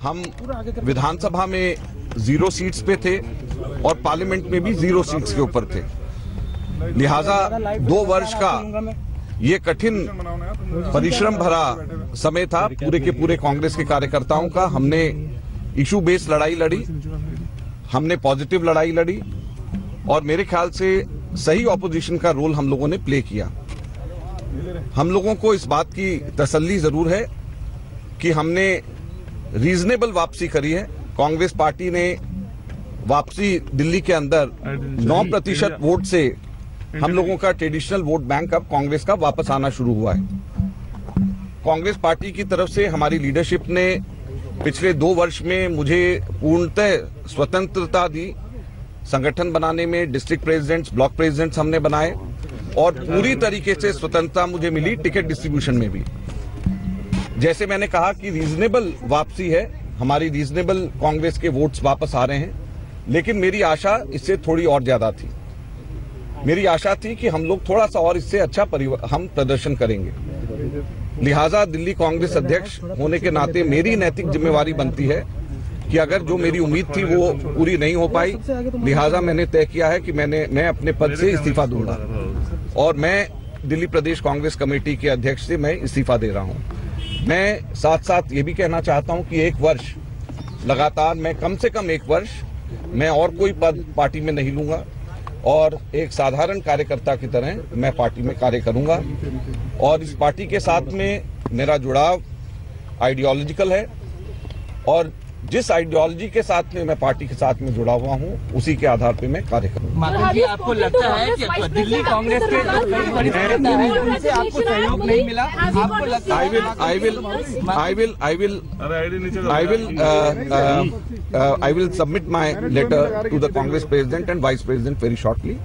हम विधानसभा में 0 सीट्स पे थे और पार्लियामेंट में भी 0 सीट्स के ऊपर थे। लिहाजा 2 वर्ष का ये कठिन परिश्रम भरा समय था पूरे के पूरे कांग्रेस के कार्यकर्ताओं का। हमने इशू बेस्ड लड़ाई लड़ी, हमने पॉजिटिव लड़ाई लड़ी और मेरे ख्याल से सही ऑपोजिशन का रोल हम लोगों ने प्ले किया। हम लोगों को इस बात की तसल्ली जरूर है कि हमने रीजनेबल वापसी करी है। कांग्रेस पार्टी ने वापसी दिल्ली के अंदर 9% वोट से हम लोगों का ट्रेडिशनल वोट बैंक अब कांग्रेस का वापस आना शुरू हुआ है। कांग्रेस पार्टी की तरफ से हमारी लीडरशिप ने पिछले 2 वर्ष में मुझे पूर्णतः स्वतंत्रता दी। संगठन बनाने में डिस्ट्रिक्ट प्रेसिडेंट्स, ब्लॉक प्रेसिडेंट्स हमने बनाए और पूरी तरीके से स्वतंत्रता मुझे मिली टिकट डिस्ट्रीब्यूशन में भी। जैसे मैंने कहा कि रीजनेबल वापसी है, हमारी रीजनेबल कांग्रेस के वोट्स वापस आ रहे हैं, लेकिन मेरी आशा इससे थोड़ी और ज्यादा थी। मेरी आशा थी कि हम लोग थोड़ा सा और इससे अच्छा हम प्रदर्शन करेंगे। लिहाजा दिल्ली कांग्रेस अध्यक्ष होने के नाते मेरी नैतिक जिम्मेवारी बनती है कि अगर जो मेरी उम्मीद थी वो पूरी नहीं हो पाई, लिहाजा मैंने तय किया है कि मैं अपने पद से इस्तीफा दूंगा और मैं दिल्ली प्रदेश कांग्रेस कमेटी के अध्यक्ष से मैं इस्तीफा दे रहा हूं। मैं साथ साथ ये भी कहना चाहता हूं कि 1 वर्ष लगातार मैं कम से कम 1 वर्ष मैं और कोई पद पार्टी में नहीं लूंगा और एक साधारण कार्यकर्ता की तरह मैं पार्टी में कार्य करूंगा। और इस पार्टी के साथ में मेरा जुड़ाव आइडियोलॉजिकल है और जिस आइडियोलॉजी के साथ में मैं पार्टी के साथ में जुड़ा हुआ हूं उसी के आधार पे मैं कार्य करूंगा। माधव जी, आपको लगता है कि दिल्ली कांग्रेस के जो कई बड़ी नेता हैं उनसे आपको सहयोग नहीं मिला? आपको लगता है? I will submit my letter to the Congress President and Vice President very shortly,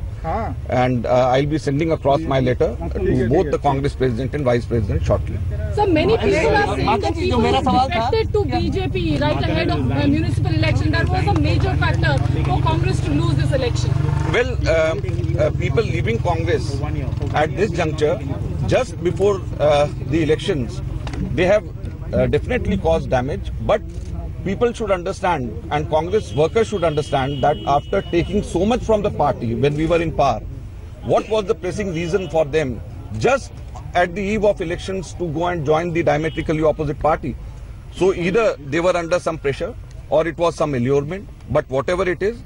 and I'll be sending across my letter to both the Congress President and Vice President shortly. So many people are saying that people expected to BJP right ahead of municipal election. That was a major factor for Congress to lose this election. Well, people leaving Congress at this juncture, just before the elections, they have definitely caused damage, but people should understand and Congress workers should understand that after taking so much from the party when we were in power, what was the pressing reason for them just at the eve of elections to go and join the diametrically opposite party? So either they were under some pressure or it was some allurement, but whatever it is,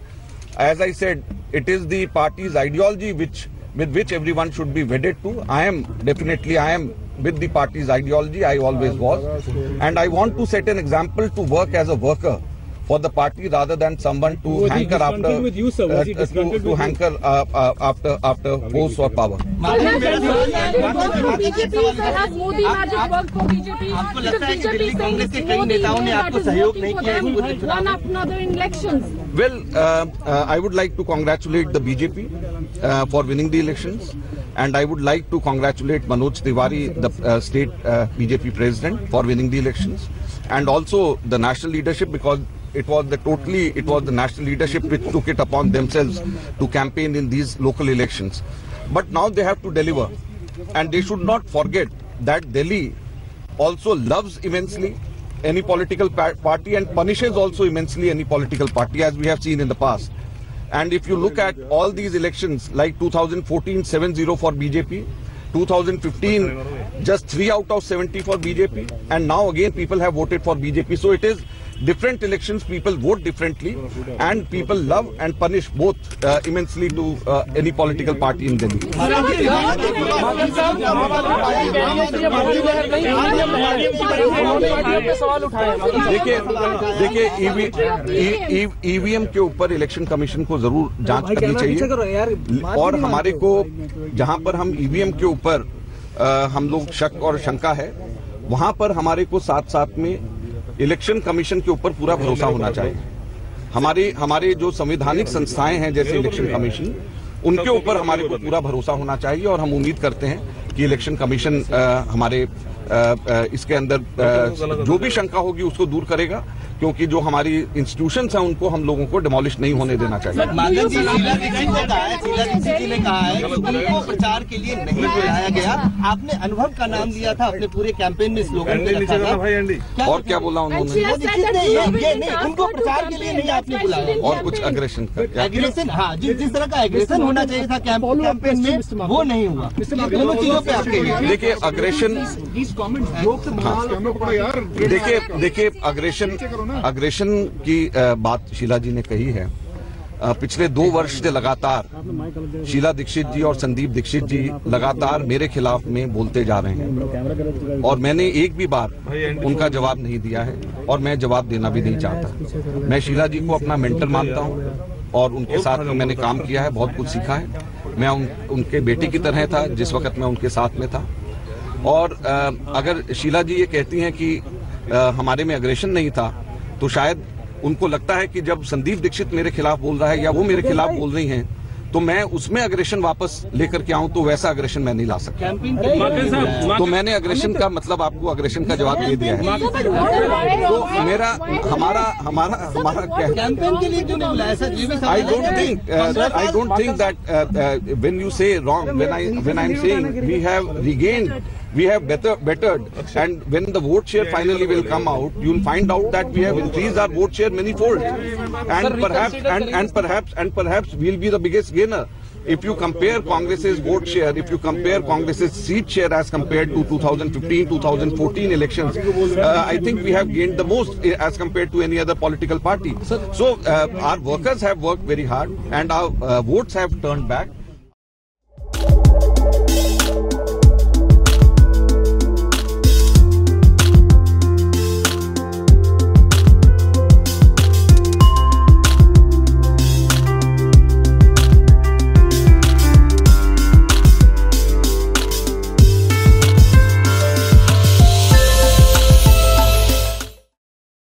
as I said, it is the party's ideology with which everyone should be wedded to. I am with the party's ideology. I always was, and I want to set an example to work as a worker for the party rather than someone to hanker after to hanker after post or power. आपको लगता है कि दिल्ली कांग्रेस के कई नेताओं ने आपको सहयोग नहीं किया? Well, I would like to congratulate the BJP for winning the elections, and I would like to congratulate Manoj Tiwari, the state BJP president, for winning the elections, and also the national leadership, because it was the national leadership which took it upon themselves to campaign in these local elections. But now they have to deliver, and they should not forget that Delhi also loves immensely any political party and punishes also immensely any political party, as we have seen in the past. And if you look at all these elections, like 2014, 7-0 for BJP, 2015, just 3 out of 70 for BJP, and now again people have voted for BJP. So it is different elections, people vote differently, and people love and punish both immensely to any political party in Delhi. देखिए EVM के ऊपर election commission को जरूर जांच करनी चाहिए, और हमारे को जहां पर हम ईवीएम के ऊपर हम लोग शक और शंका है, वहां पर हमारे को साथ साथ में इलेक्शन कमीशन के ऊपर पूरा भरोसा होना चाहिए। हमारे जो संवैधानिक संस्थाएं हैं जैसे इलेक्शन कमीशन, उनके ऊपर हमारे को पूरा भरोसा होना चाहिए, और हम उम्मीद करते हैं कि इलेक्शन कमीशन हमारे इसके अंदर जो भी शंका होगी उसको दूर करेगा, क्योंकि जो हमारी इंस्टीट्यूशंस हैं उनको हम लोगों को डिमोलिश नहीं होने देना चाहिए। माधव जी, शीला दीक्षित ने कहा है, शीला दीक्षित जी ने कहा है कि उनको प्रचार के लिए नहीं बुलाया गया। आपने अनुभव का नाम लिया था अपने पूरे कैंपेन में, स्लोगन पे रखा था। और क्या बोला उन्होंने? उनको प्रचार के लिए नहीं आपने बुलाया। और कुछ एग्रेशन का एग्रेशन, हाँ, जिस तरह का एग्रेशन होना चाहिए था कैंपेन में वो नहीं हुआ। दोनों चीजों पे आपके देखिए अग्रेशन, देखिए अग्रेशन की बात शीला जी ने कही है। पिछले 2 वर्ष से लगातार शीला दीक्षित जी और संदीप दीक्षित जी लगातार मेरे खिलाफ में बोलते जा रहे हैं और मैंने एक भी बार उनका जवाब नहीं दिया है और मैं जवाब देना भी नहीं चाहता। मैं शीला जी को अपना मेंटर मानता हूं और उनके साथ में मैंने काम किया है, बहुत कुछ सीखा है। मैं उनके बेटे की तरह था जिस वक्त मैं उनके साथ में था। और अगर शीला जी ये कहती हैं कि हमारे में अग्रेशन नहीं था, तो शायद उनको लगता है कि जब संदीप दीक्षित मेरे खिलाफ बोल रहा है या वो मेरे खिलाफ बोल रही हैं तो मैं उसमें अग्रेशन वापस लेकर के आऊं, तो वैसा अग्रेशन मैं नहीं ला सकता। तो मैंने अग्रेशन का मतलब आपको अग्रेशन का जवाब दे दिया है। तो हमारा क्या है? कैंपेन के लिए क्यों नहीं बुलाया sir? I don't think that when you say wrong, when I'm saying we have bettered, and when the vote share finally will come out, you'll find out that we have increased our vote share many fold, and perhaps we'll be the biggest gainer. If you compare Congress's vote share, if you compare Congress's seat share as compared to 2015, 2014 elections, I think we have gained the most as compared to any other political party. So our workers have worked very hard and our votes have turned back.